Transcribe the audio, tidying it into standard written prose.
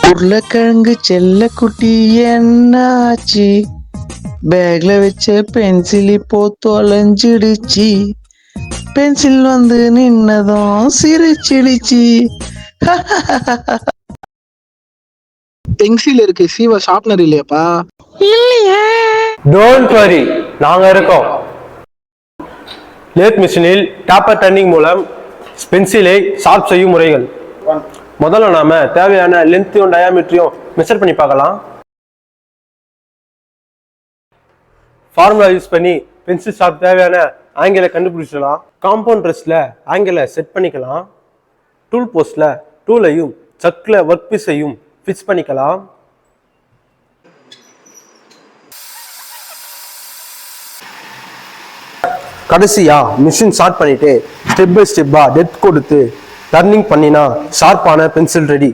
உருளைக்கிழங்கு செல்ல குட்டி என்னாச்சு? பேக்ல வச்ச பென்சில் இப்போ தொலைஞ்சிடுச்சு. பென்சில் வந்து நின்னதும் சிரிச்சிடுச்சு. பென்சில் இருக்கு, சீவ ஷார்ப்னர் இல்லையாப்பா? இல்லையா? டோன்ட் வரி, நாங்க இருக்கோம். லேத் மிஷினில் டாப்பர் டர்னிங் மூலம் பென்சிலை ஷார்ப் செய்யும் முறைகள். முதல்ல நாம தேவையான லென்த்தையும் டயாமீட்டரையும் மெஷர் பண்ணி பார்க்கலாம். ஃபார்முலா யூஸ் பண்ணி பென்சில் ஷார்ப் தேவையான ஆங்கிளை கண்டுபிடிச்சிடலாம். காம்பவுண்ட் ரெஸ்ட்ல ஆங்கிளை செட் பண்ணிக்கலாம். டூல் போஸ்ட்ல டூலையும் சக்ல ஒர்க் பீஸையும் ஃபிக்ஸ் பண்ணிக்கலாம். கடைசியா மிஷின் ஸ்டார்ட் பண்ணிட்டு ஸ்டெப் பை ஸ்டெப்பா டெப்த் கொடுத்து டர்னிங் பண்ணினா ஷார்ப்பான பென்சில் ரெடி.